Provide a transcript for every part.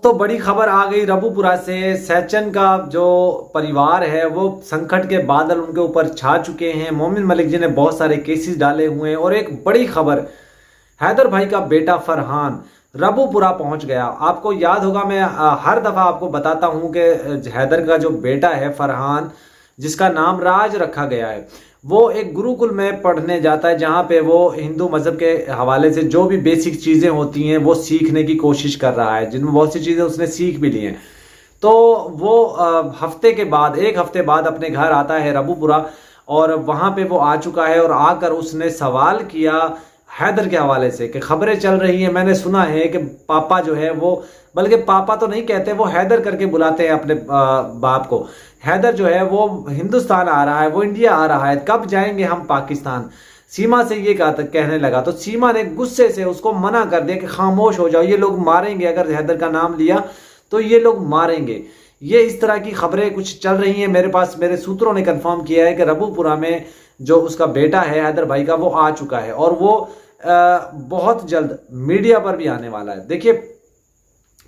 तो बड़ी खबर आ गई रबूपुरा से। सैचन का जो परिवार है वो संकट के बादल उनके ऊपर छा चुके हैं। मोमिन मलिक जी ने बहुत सारे केसेस डाले हुए हैं और एक बड़ी खबर, हैदर भाई का बेटा फरहान रबूपुरा पहुंच गया। आपको याद होगा, मैं हर दफा आपको बताता हूं कि हैदर का जो बेटा है फरहान, जिसका नाम राज रखा गया है, वो एक गुरुकुल में पढ़ने जाता है जहां पे वो हिंदू मजहब के हवाले से जो भी बेसिक चीजें होती हैं वो सीखने की कोशिश कर रहा है, जिनमें बहुत सी चीजें उसने सीख भी ली हैं। तो वो हफ्ते के बाद, एक हफ्ते बाद अपने घर आता है रबूपुरा, और वहां पे वो आ चुका है। और आकर उसने सवाल किया हैदर के हवाले से कि खबरें चल रही हैं, मैंने सुना है कि पापा जो है वो, बल्कि पापा तो नहीं कहते, वो हैदर करके बुलाते हैं अपने बाप को। हैदर जो है वो हिंदुस्तान आ रहा है, वो इंडिया आ रहा है, कब जाएंगे हम पाकिस्तान। सीमा से ये कहने लगा तो सीमा ने गुस्से से उसको मना कर दिया कि खामोश हो जाओ, ये लोग मारेंगे, अगर हैदर का नाम लिया तो ये लोग मारेंगे। ये इस तरह की खबरें कुछ चल रही हैं मेरे पास। मेरे सूत्रों ने कंफर्म किया है कि रबूपुरा में जो उसका बेटा है हैदर भाई का, वो आ चुका है और वो बहुत जल्द मीडिया पर भी आने वाला है। देखिए,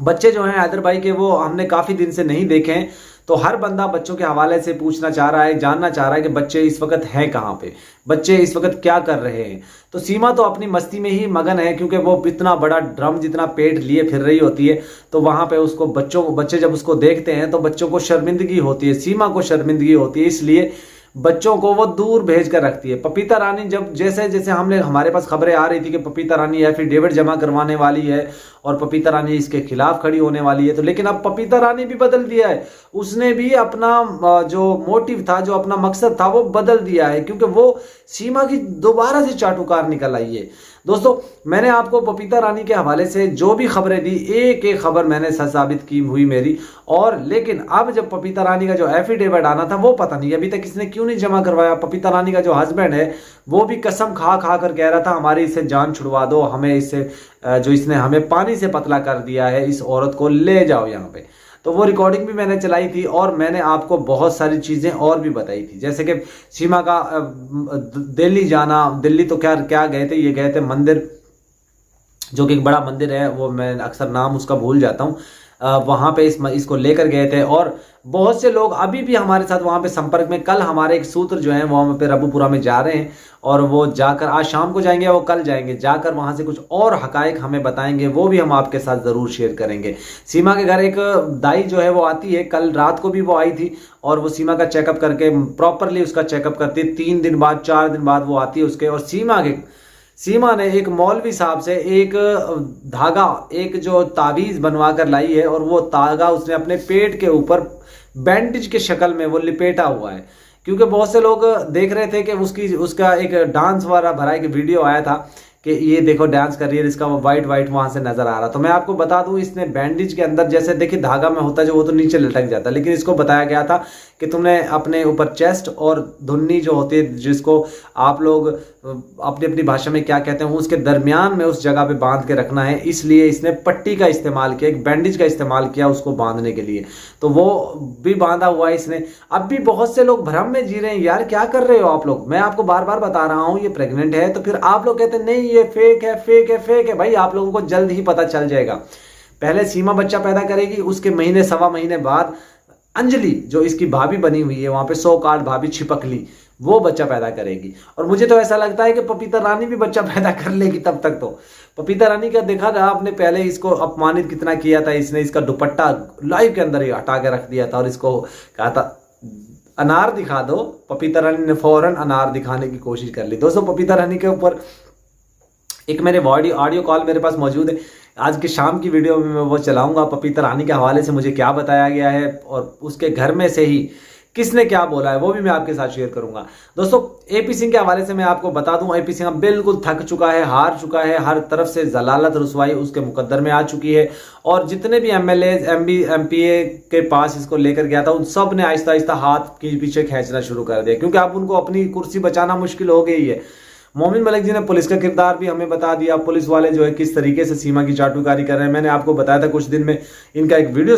बच्चे जो हैं हैदर भाई के, वो हमने काफी दिन से नहीं देखे हैं, तो हर बंदा बच्चों के हवाले से पूछना चाह रहा है, जानना चाह रहा है कि बच्चे इस वक्त हैं कहाँ पे, बच्चे इस वक्त क्या कर रहे हैं। तो सीमा तो अपनी मस्ती में ही मगन है, क्योंकि वो इतना बड़ा ड्रम जितना पेट लिए फिर रही होती है, तो वहां पे उसको बच्चे जब उसको देखते हैं तो बच्चों को शर्मिंदगी होती है, सीमा को शर्मिंदगी होती है, इसलिए बच्चों को वो दूर भेज कर रखती है। पपीता रानी, जब जैसे जैसे हमारे पास खबरें आ रही थी कि पपीता रानी एफिडेविट जमा करवाने वाली है और पपीता रानी इसके खिलाफ खड़ी होने वाली है, तो लेकिन अब पपीता रानी भी बदल दिया है। उसने भी अपना जो मोटिव था, जो अपना मकसद था, वो बदल दिया है, क्योंकि वो सीमा की दोबारा से चाटुकार निकल आई है। दोस्तों, मैंने आपको पपीता रानी के हवाले से जो भी खबरें दी, एक एक खबर मैंने सच साबित की हुई मेरी। और लेकिन अब जब पपीता रानी का जो एफिडेविट आना था, वो पता नहीं अभी तक इसने क्यों नहीं जमा करवाया। पपीता रानी का जो हस्बैंड है वो भी कसम खा खा कर कह रहा था, हमारी इससे जान छुड़वा दो, हमें इससे जो इसने हमें पानी से पतला कर दिया है, इस औरत को ले जाओ यहाँ पे। तो वो रिकॉर्डिंग भी मैंने चलाई थी और मैंने आपको बहुत सारी चीजें और भी बताई थी, जैसे कि सीमा का दिल्ली जाना। दिल्ली तो क्या क्या गए थे, ये गए थे मंदिर, जो कि एक बड़ा मंदिर है, वो मैं अक्सर नाम उसका भूल जाता हूँ। वहां पे इसको लेकर गए थे और बहुत से लोग अभी भी हमारे साथ वहां पे संपर्क में। कल हमारे एक सूत्र जो है वहां पे रबूपुरा में जा रहे हैं और वो जाकर आज शाम को जाएंगे, वो कल जाएंगे, जाकर वहां से कुछ और हकायक हमें बताएंगे, वो भी हम आपके साथ जरूर शेयर करेंगे। सीमा के घर एक दाई जो है वो आती है, कल रात को भी वो आई थी और वो सीमा का चेकअप करके प्रॉपरली उसका चेकअप करती है। 3 दिन बाद 4 दिन बाद वो आती है उसके। और सीमा ने एक मौलवी साहब से एक धागा, एक जो तावीज बनवा कर लाई है, और वो धागा उसने अपने पेट के ऊपर बैंडेज के शक्ल में वो लिपेटा हुआ है। क्योंकि बहुत से लोग देख रहे थे कि उसका एक डांस वाला भरा एक वीडियो आया था कि ये देखो डांस कर रही है, इसका वो वाइट वहां से नजर आ रहा। तो मैं आपको बता दूं, इसने बैंडेज के अंदर, जैसे देखिए धागा में होता है जो, वो तो नीचे लटक जाता है, लेकिन इसको बताया गया था कि तुमने अपने ऊपर चेस्ट और धुन्नी जो होती है, जिसको आप लोग अपनी अपनी भाषा में क्या कहते हैं, उसके दरमियान में उस जगह पे बांध के रखना है। इसलिए इसने पट्टी का इस्तेमाल किया, एक बैंडेज का इस्तेमाल किया उसको बांधने के लिए। तो वो भी बांधा हुआ है इसने। अब भी बहुत से लोग भ्रम में जी रहे हैं, यार क्या कर रहे हो आप लोग, मैं आपको बार बार बता रहा हूं ये प्रेग्नेंट है, तो फिर आप लोग कहते हैं नहीं ये फेक है, फेक है, फेक है। भाई आप लोगों को जल्द ही पता चल जाएगा। पहले सीमा बच्चा पैदा करेगी, उसके महीने सवा महीने बाद अंजलि जो इसकी भाभी बनी हुई है वहां पे, सो कार्ड भाभी छिपकली, वो बच्चा पैदा करेगी। और मुझे तो ऐसा लगता है कि पपीता रानी भी बच्चा पैदा कर लेगी तब तक। तो पपीता रानी का देखा था आपने, पहले इसको अपमानित कितना किया था इसने, इसका दुपट्टा लाइव के अंदर ही हटा के रख दिया था और इसको कहा था अनार दिखा दो। पपीता रानी ने फौरन अनार दिखाने की कोशिश कर ली। दोस्तों, पपीता रानी के ऊपर एक मेरे ऑडियो कॉल मेरे पास मौजूद है, आज की शाम की वीडियो में मैं वो चलाऊंगा। पपीता रानी के हवाले से मुझे क्या बताया गया है और उसके घर में से ही किसने क्या बोला है, वो भी मैं आपके साथ शेयर करूंगा। दोस्तों, एपी सिंह के हवाले से मैं आपको बता दूं, एपी सिंह बिल्कुल थक चुका है, हार चुका है, हर तरफ से जलालत रुसवाई उसके मुकद्दर में आ चुकी है। और जितने भी एमएलए एमपीए के पास इसको लेकर गया था, उन सब ने आहिस्ता आहिस्ता हाथ के पीछे खींचना शुरू कर दिया, क्योंकि अब उनको अपनी कुर्सी बचाना मुश्किल हो गई है। मोमिन मलिक जी ने पुलिस का किरदार भी हमें बता दिया, पुलिस वाले जो है किस तरीके से सीमा की चाटुकारी कर रहे हैं। मैंने आपको बताया था कुछ दिन में इनका एक वीडियो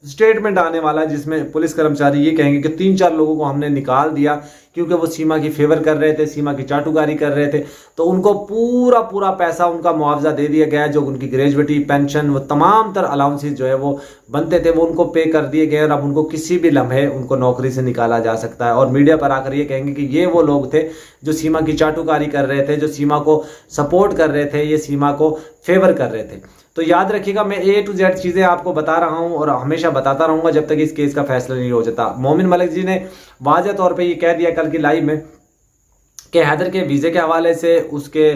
स्टेटमेंट आने वाला है, जिसमें पुलिस कर्मचारी ये कहेंगे कि 3-4 लोगों को हमने निकाल दिया, क्योंकि वो सीमा की फेवर कर रहे थे, सीमा की चाटुकारी कर रहे थे। तो उनको पूरा पूरा पैसा, उनका मुआवजा दे दिया गया, जो उनकी ग्रेजुएटी, पेंशन, वो तमाम तर अलाउंसेस जो है वो बनते थे वो उनको पे कर दिए गए। और अब उनको किसी भी लम्हे उनको नौकरी से निकाला जा सकता है और मीडिया पर आकर ये कहेंगे कि ये वो लोग थे जो सीमा की चाटुकारी कर रहे थे, जो सीमा को सपोर्ट कर रहे थे, ये सीमा को फेवर कर रहे थे। तो याद रखिएगा, मैं A to Z चीज़ें आपको बता रहा हूं और हमेशा बताता रहूंगा जब तक इस केस का फैसला नहीं हो जाता। मोमिन मलिक जी ने वाज़ेह तौर पे ये कह दिया कल की लाइव में कि हैदर के वीज़े के हवाले से, उसके